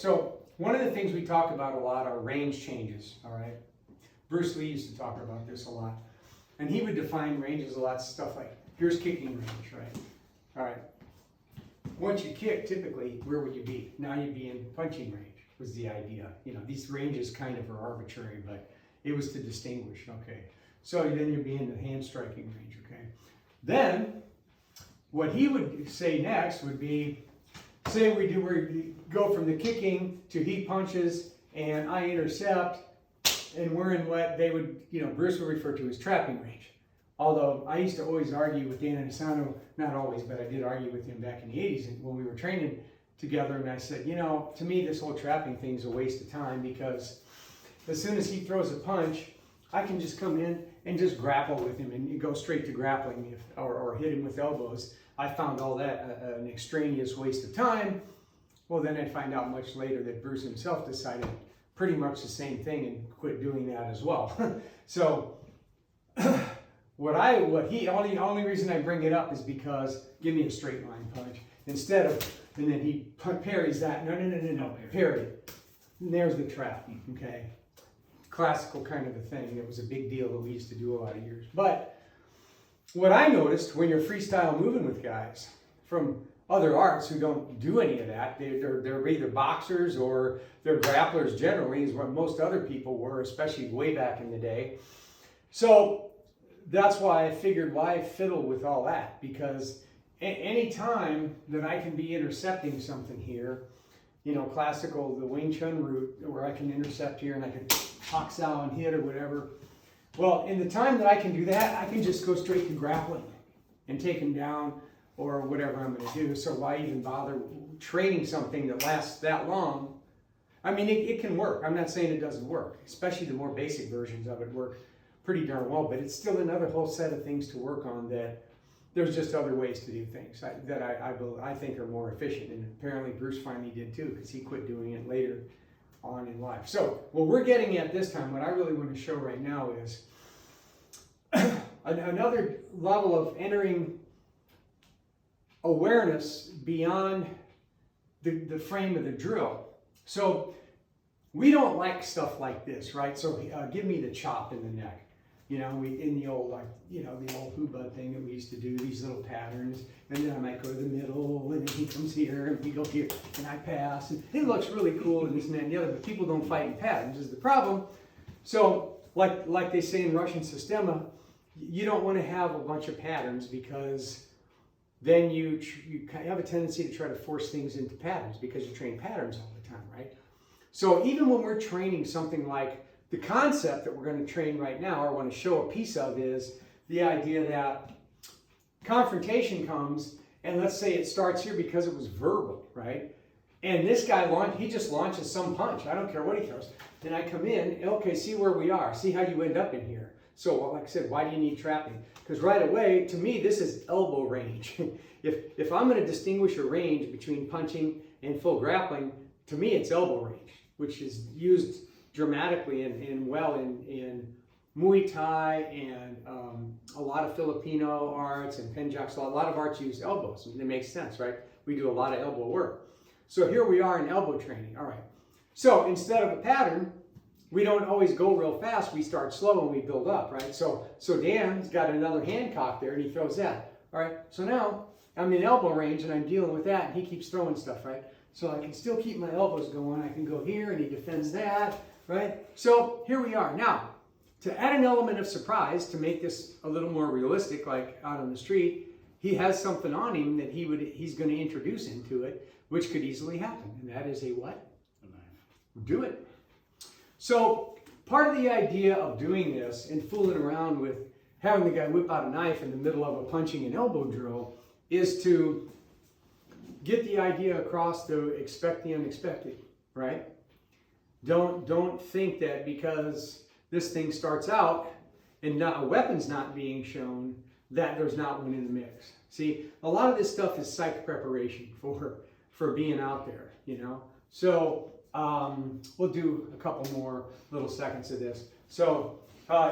so one of the things we talk about a lot are range changes, all right? Bruce Lee used to talk about this a lot. And he would define ranges a lot, stuff like, here's kicking range, right? All right. Once you kick, typically, where would you be? Now you'd be in punching range, was the idea. You know, these ranges kind of are arbitrary, but it was to distinguish, okay? So then you'd be in the hand striking range, okay? Then, what he would say next would be, say we go from the kicking to he punches and I intercept, and we're in what they would, you know, Bruce would refer to as trapping range. Although I used to always argue with Dan Inosanto, not always, but I did argue with him back in the 80s when we were training together, and I said, you know, to me this whole trapping thing is a waste of time, because as soon as he throws a punch, I can just come in and just grapple with him and go straight to grappling or hit him with elbows. I found all that an extraneous waste of time. Well, then I'd find out much later that Bruce himself decided pretty much the same thing and quit doing that as well. So the only reason I bring it up is because give me a straight line punch instead of, and then he parries that. No, parry. And there's the trap, okay? Classical kind of a thing. It was a big deal that we used to do a lot of years. But what I noticed when you're freestyle moving with guys from other arts who don't do any of that, they're either boxers or they're grapplers generally, is what most other people were, especially way back in the day. So that's why I figured, why fiddle with all that? Because any time that I can be intercepting something here, you know, classical, the Wing Chun route, where I can intercept here and I can box out and hit or whatever. Well, in the time that I can do that, I can just go straight to grappling and take him down or whatever I'm going to do. So why even bother training something that lasts that long? I mean, it can work. I'm not saying it doesn't work, especially the more basic versions of it work pretty darn well, but it's still another whole set of things to work on that there's just other ways to do things that I think are more efficient. And apparently Bruce finally did too, because he quit doing it later on in life. So what we're getting at this time, what I really want to show right now is another level of entering awareness beyond the frame of the drill. So we don't like stuff like this, right? So give me the chop in the neck. You know, in the old, like, you know, the old Huba thing that we used to do, these little patterns, and then I might go to the middle, and then he comes here, and we go here, and I pass, and it looks really cool, and this and that and the other, but people don't fight in patterns is the problem. So, like they say in Russian Sistema, you don't want to have a bunch of patterns, because then you have a tendency to try to force things into patterns, because you train patterns all the time, right? So even when we're training something like the concept that we're going to train right now, or want to show a piece of, is the idea that confrontation comes, and let's say it starts here because it was verbal, right? And this guy, he just launches some punch. I don't care what he throws. Then I come in, okay, see where we are. See how you end up in here. So like I said, why do you need trapping? Because right away, to me, this is elbow range. If I'm going to distinguish a range between punching and full grappling, to me it's elbow range, which is used dramatically and well in Muay Thai and a lot of Filipino arts and Penjak. So a lot of arts use elbows. And it makes sense, right? We do a lot of elbow work. So here we are in elbow training. All right. So instead of a pattern, we don't always go real fast. We start slow and we build up, right? So Dan's got another hand cock there and he throws that. All right. So now I'm in elbow range and I'm dealing with that, and he keeps throwing stuff, right? So I can still keep my elbows going. I can go here and he defends that. Right? So here we are. Now, to add an element of surprise, to make this a little more realistic, like out on the street, he has something on him that he's going to introduce into it, which could easily happen. And that is a what? A knife. Do it. So part of the idea of doing this and fooling around with having the guy whip out a knife in the middle of a punching and elbow drill is to get the idea across to expect the unexpected, right? Don't think that because this thing starts out and a weapon's not being shown, that there's not one in the mix. See, a lot of this stuff is psych preparation for being out there, you know. So we'll do a couple more little seconds of this. So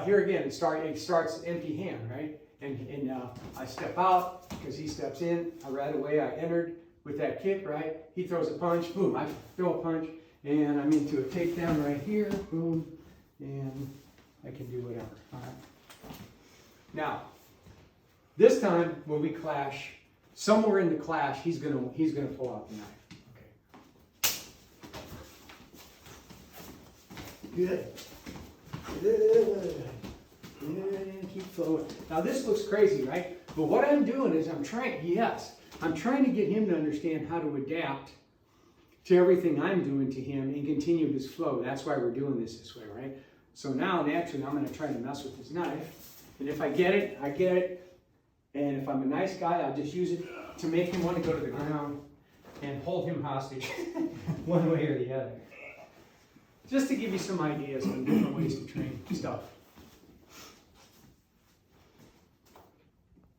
here again, it starts empty hand, right? And I step out because he steps in. Right away I entered. with that kick, right? He throws a punch, boom, I throw a punch, and I'm into a takedown right here, boom, and I can do whatever, all right? Now, this time when we clash, somewhere in the clash, he's gonna pull out the knife. Okay. Good. Good. And keep flowing. Now this looks crazy, right? But what I'm doing is I'm trying to get him to understand how to adapt to everything I'm doing to him and continue his flow. That's why we're doing this way, right? So now naturally I'm going to try to mess with his knife. And if I get it, I get it. And if I'm a nice guy, I'll just use it to make him want to go to the ground and hold him hostage one way or the other. Just to give you some ideas on different ways to train stuff.